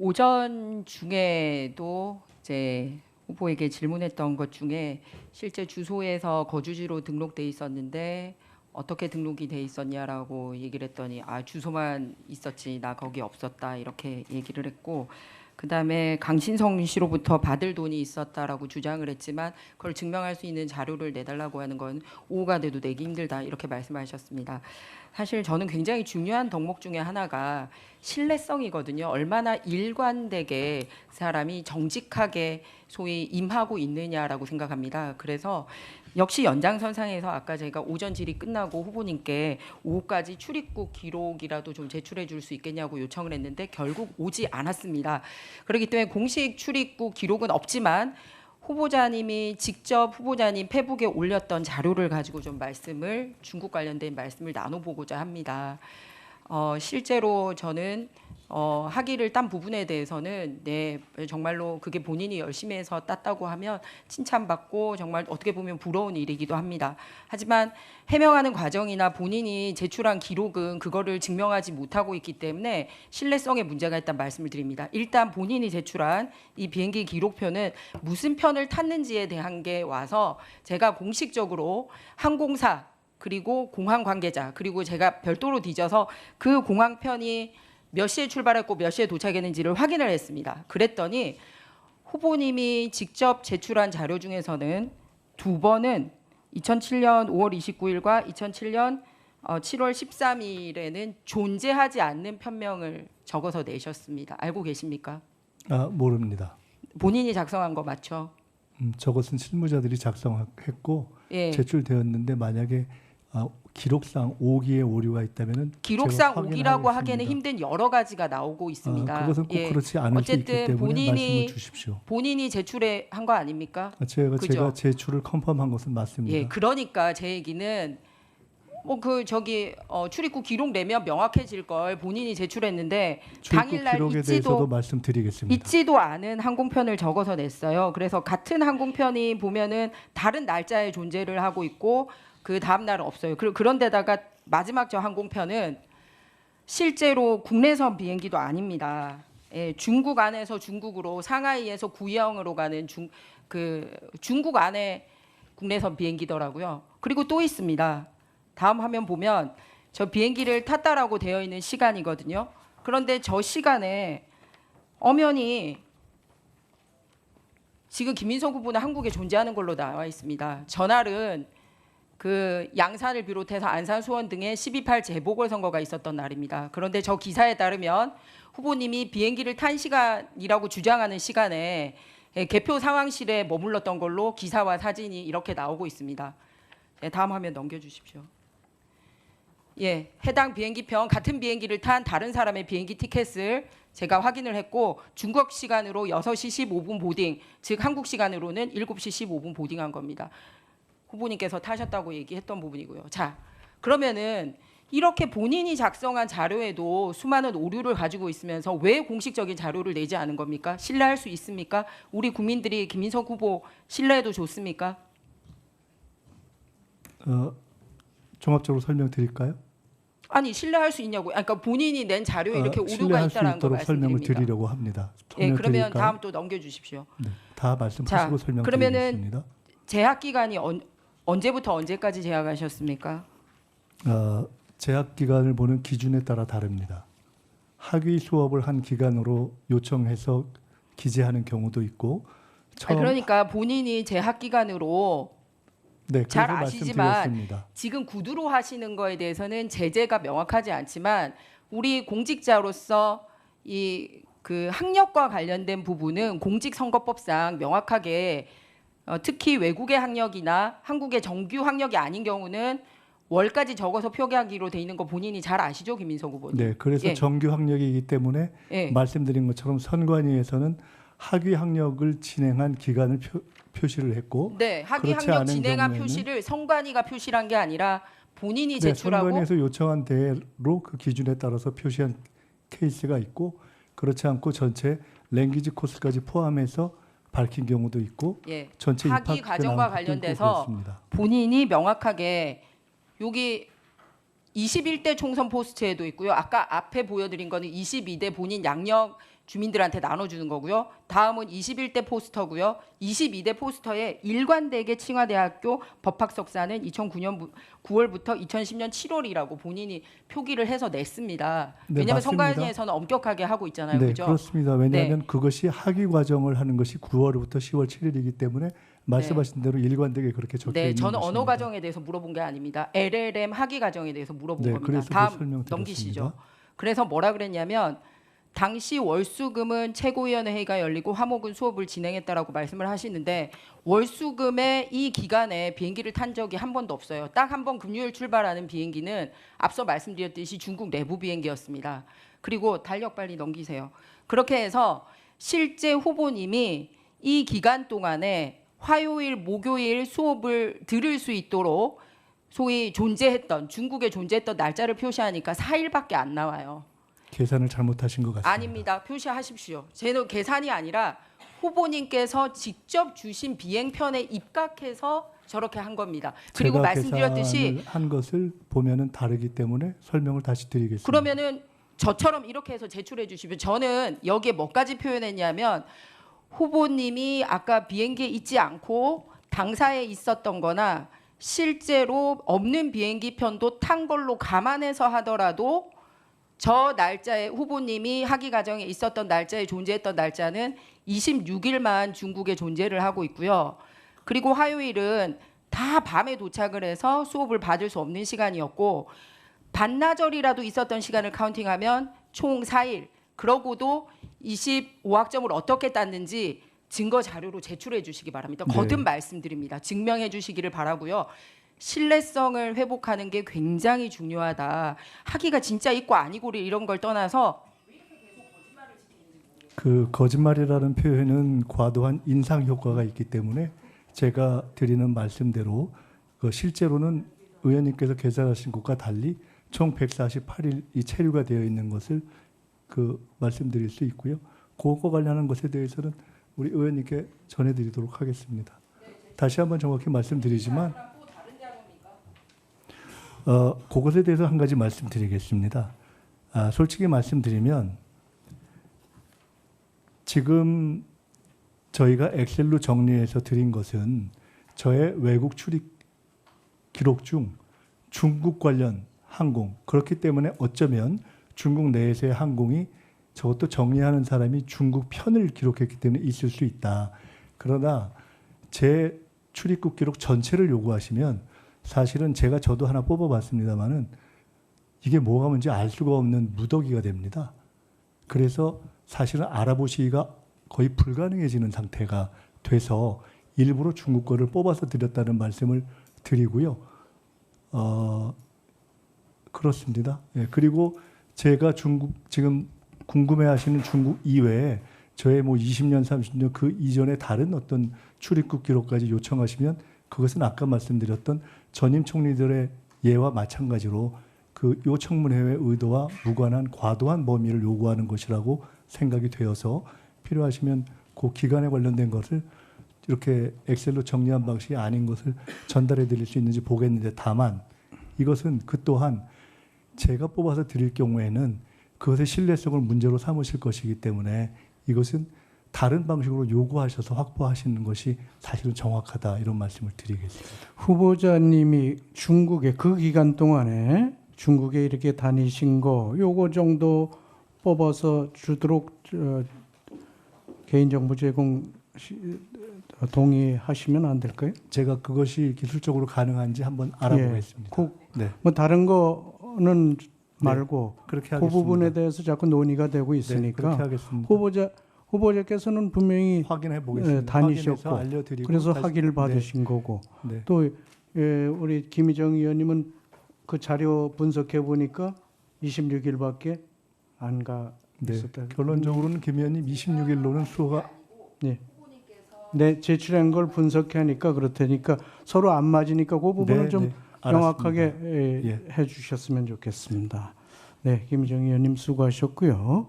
오전 중에도 이제 후보에게 질문했던 것 중에 실제 주소에서 거주지로 등록돼 있었는데 어떻게 등록이 돼 있었냐라고 얘기를 했더니 주소만 있었지 나 거기 없었다 이렇게 얘기를 했고, 그다음에 강신성 씨로부터 받을 돈이 있었다라고 주장을 했지만 그걸 증명할 수 있는 자료를 내달라고 하는 건 오후가 돼도 내기 힘들다 이렇게 말씀하셨습니다. 사실 저는 굉장히 중요한 덕목 중에 하나가 신뢰성이거든요. 얼마나 일관되게 사람이 정직하게 소위 임하고 있느냐라고 생각합니다. 그래서 역시 연장선상에서 아까 제가 오전 질의 끝나고 후보님께 오후까지 출입국 기록이라도 좀 제출해 줄 수 있겠냐고 요청을 했는데 결국 오지 않았습니다. 그렇기 때문에 공식 출입국 기록은 없지만 후보자님이 직접 후보자님 페북에 올렸던 자료를 가지고 좀 중국 관련된 말씀을 나눠보고자 합니다. 실제로 저는 학위를 딴 부분에 대해서는 정말로 그게 본인이 열심히 해서 땄다고 하면 칭찬받고 정말 어떻게 보면 부러운 일이기도 합니다. 하지만 해명하는 과정이나 본인이 제출한 기록은 그거를 증명하지 못하고 있기 때문에 신뢰성에 문제가 있다는 말씀을 드립니다. 일단 본인이 제출한 이 비행기 기록표는 무슨 편을 탔는지에 대한 게 와서 제가 공식적으로 항공사 그리고 공항 관계자 그리고 제가 별도로 뒤져서 그 공항편이 몇 시에 출발했고 몇 시에 도착했는지를 확인을 했습니다. 그랬더니 후보님이 직접 제출한 자료 중에서는 두 번은 2007년 5월 29일과 2007년 7월 13일에는 존재하지 않는 편명을 적어서 내셨습니다. 알고 계십니까? 모릅니다. 본인이 작성한 거 맞죠? 저것은 실무자들이 작성했고 예. 제출되었는데 만약에 기록상 오기의 오류가 있다면은 기록상 오기라고 하기에는 힘든 여러 가지가 나오고 있습니다. 그것은 꼭 그렇지 않을 수 있기 어쨌든 때문에 말씀을 주십시오. 본인이 제출한 거 아닙니까? 제가 제출을 컨펌한 것은 맞습니다. 예, 그러니까 제 얘기는 출입국 기록 내면 명확해질 걸 본인이 제출했는데 출입국 당일날 기록에 대해서도 말씀드리겠습니다. 있지도 않은 항공편을 적어서 냈어요. 그래서 같은 항공편이 보면은 다른 날짜에 존재를 하고 있고 그 다음 날은 없어요. 그런데다가 마지막 저 항공편은 실제로 국내선 비행기도 아닙니다. 예, 중국 안에서 중국으로 상하이에서 구이형으로 가는 중국 안에 국내선 비행기더라고요. 그리고 또 있습니다. 다음 화면 보면 저 비행기를 탔다라고 되어 있는 시간이거든요. 그런데 저 시간에 엄연히 지금 김민석 후보는 한국에 존재하는 걸로 나와 있습니다. 전날은 그 양산을 비롯해서 안산, 수원 등의 12.8 재보궐선거가 있었던 날입니다. 그런데 저 기사에 따르면 후보님이 비행기를 탄 시간이라고 주장하는 시간에 개표 상황실에 머물렀던 걸로 기사와 사진이 이렇게 나오고 있습니다. 다음 화면 넘겨주십시오. 예, 해당 비행기편 같은 비행기를 탄 다른 사람의 비행기 티켓을 제가 확인을 했고 중국 시간으로 6시 15분 보딩, 즉 한국 시간으로는 7시 15분 보딩한 겁니다. 후보님께서 타셨다고 얘기했던 부분이고요. 자, 그러면은 이렇게 본인이 작성한 자료에도 수많은 오류를 가지고 있으면서 왜 공식적인 자료를 내지 않은 겁니까? 신뢰할 수 있습니까? 우리 국민들이 김민석 후보 신뢰해도 좋습니까? 종합적으로 설명드릴까요? 아니 신뢰할 수 있냐고요. 그러니까 본인이 낸 자료에 이렇게 오류가 신뢰할 수 있다는 거 있도록 설명을 말씀드립니다. 드리려고 합니다. 예, 그러면 다음 또 넘겨주십시오. 네, 다 말씀하시고 설명드리겠습니다. 재학 기간이 언제부터 언제까지 재학하셨습니까? 재학 기간을 보는 기준에 따라 다릅니다. 학위 수업을 한 기간으로 요청해서 기재하는 경우도 있고 그러니까 본인이 재학 기간으로 잘 아시지만 지금 구두로 하시는 거에 대해서는 제재가 명확하지 않지만 우리 공직자로서 그 학력과 관련된 부분은 공직선거법상 명확하게 특히 외국의 학력이나 한국의 정규 학력이 아닌 경우는 월까지 적어서 표기하기로 돼 있는 거 본인이 잘 아시죠, 김민석 후보님? 네, 그래서 정규 학력이기 때문에 말씀드린 것처럼 선관위에서는 학위 학력을 진행한 기간을 표시를 했고, 네, 학위 학력 진행한 표시를 선관위가 표시한 게 아니라 본인이 제출하고 선관위에서 요청한 대로 그 기준에 따라서 표시한 케이스가 있고 그렇지 않고 전체 랭귀지 코스까지 포함해서 밝힌 경우도 있고 전체 학위 과정과 관련돼서 본인이 명확하게 여기 21대 총선 포스트에도 있고요. 아까 앞에 보여드린 거는 22대 본인 양력 주민들한테 나눠주는 거고요. 다음은 21대 포스터고요. 22대 포스터에 일관되게 칭화대학교 법학석사는 2009년 9월부터 2010년 7월이라고 본인이 표기를 해서 냈습니다. 네, 왜냐하면 맞습니다. 선관위에서는 엄격하게 하고 있잖아요. 네, 그죠? 그렇습니다. 왜냐하면 그것이 학위 과정을 하는 것이 9월부터 10월 7일이기 때문에 말씀하신 대로 일관되게 그렇게 적혀 네, 있는 저는 것입니다. 언어 과정에 대해서 물어본 게 아닙니다. LLM 학위 과정에 대해서 물어본 네, 겁니다. 그래서 그 다음 설명드렸습니다. 넘기시죠. 그래서 뭐라 그랬냐면 당시 월수금은 최고위원회 회의가 열리고 화목은 수업을 진행했다라고 말씀을 하시는데 월수금의 이 기간에 비행기를 탄 적이 한 번도 없어요. 딱 한 번 금요일 출발하는 비행기는 앞서 말씀드렸듯이 중국 내부 비행기였습니다. 그리고 달력 빨리 넘기세요. 그렇게 해서 실제 후보님이 이 기간 동안에 화요일, 목요일 수업을 들을 수 있도록 소위 존재했던 중국에 존재했던 날짜를 표시하니까 4일밖에 안 나와요. 계산을 잘못하신 것 같습니다. 아닙니다. 표시하십시오. 쟤는 계산이 아니라 후보님께서 직접 주신 비행편에 입각해서 저렇게 한 겁니다. 그리고 제가 말씀드렸듯이 계산을 한 것을 보면은 다르기 때문에 설명을 다시 드리겠습니다. 그러면은 저처럼 이렇게 해서 제출해 주시면 저는 여기에 뭐까지 표현했냐면 후보님이 아까 비행기에 있지 않고 당사에 있었던 거나 실제로 없는 비행기 편도 탄 걸로 감안해서 하더라도 저 날짜에 후보님이 학위 과정에 있었던 날짜에 존재했던 날짜는 26일만 중국에 존재를 하고 있고요. 그리고 화요일은 다 밤에 도착을 해서 수업을 받을 수 없는 시간이었고 반나절이라도 있었던 시간을 카운팅하면 총 4일. 그러고도 25학점을 어떻게 땄는지 증거 자료로 제출해 주시기 바랍니다. 거듭 네. 말씀드립니다. 증명해 주시기를 바라고요. 신뢰성을 회복하는 게 굉장히 중요하다. 학위가 진짜 있고 아니고를 이런 걸 떠나서 그 거짓말이라는 표현은 과도한 인상 효과가 있기 때문에 제가 드리는 말씀대로 그 실제로는 의원님께서 계산하신 것과 달리 총 148일이 체류가 되어 있는 것을 그 말씀드릴 수 있고요. 그거 관련한 것에 대해서는 우리 의원님께 전해드리도록 하겠습니다. 다시 한번 정확히 말씀드리지만 그것에 대해서 한 가지 말씀드리겠습니다. 솔직히 말씀드리면 지금 저희가 엑셀로 정리해서 드린 것은 저의 외국 출입 기록 중 중국 관련 항공 그렇기 때문에 어쩌면 중국 내에서의 항공이 저것도 정리하는 사람이 중국 편을 기록했기 때문에 있을 수 있다. 그러나 제 출입국 기록 전체를 요구하시면 사실은 저도 하나 뽑아봤습니다만은 이게 뭐가 뭔지 알 수가 없는 무더기가 됩니다. 그래서 사실은 알아보시기가 거의 불가능해지는 상태가 돼서 일부러 중국 거를 뽑아서 드렸다는 말씀을 드리고요. 그렇습니다. 예, 그리고 제가 중국 지금 궁금해하시는 중국 이외에 저의 뭐 20년, 30년 그 이전에 다른 어떤 출입국 기록까지 요청하시면 그것은 아까 말씀드렸던 전임 총리들의 예와 마찬가지로 그 요청문회의 의도와 무관한 과도한 범위를 요구하는 것이라고 생각이 되어서 필요하시면 그 기간에 관련된 것을 이렇게 엑셀로 정리한 방식이 아닌 것을 전달해 드릴 수 있는지 보겠는데 다만 이것은 그 또한 제가 뽑아서 드릴 경우에는 그것의 신뢰성을 문제로 삼으실 것이기 때문에 이것은 다른 방식으로 요구하셔서 확보하시는 것이 사실은 정확하다 이런 말씀을 드리겠습니다. 후보자님이 중국에 그 기간 동안에 중국에 이렇게 다니신 거 요거 정도 뽑아서 주도록 개인정보 제공 동의하시면 안 될까요? 제가 그것이 기술적으로 가능한지 한번 알아보겠습니다. 네. 뭐 다른 거는 말고 그렇게 그 하겠습니다. 부분에 대해서 자꾸 논의가 되고 네, 있으니까 그렇게 하겠습니다. 후보자께서는 분명히 확인해 보겠습니다. 다니셨고 알려드리고 그래서 다시- 학위를 네. 받으신 거고 네. 또 우리 김희정 의원님은 그 자료 분석해 보니까 26일밖에 안 가 네. 있었다. 결론적으로는 김 의원님 26일로는 수호가 네, 제출한 걸 분석하니까 그렇다니까 서로 안 맞으니까 그 부분을 네, 좀 네, 명확하게 알았습니다. 예. 해주셨으면 좋겠습니다. 네, 김희정 의원님 수고하셨고요.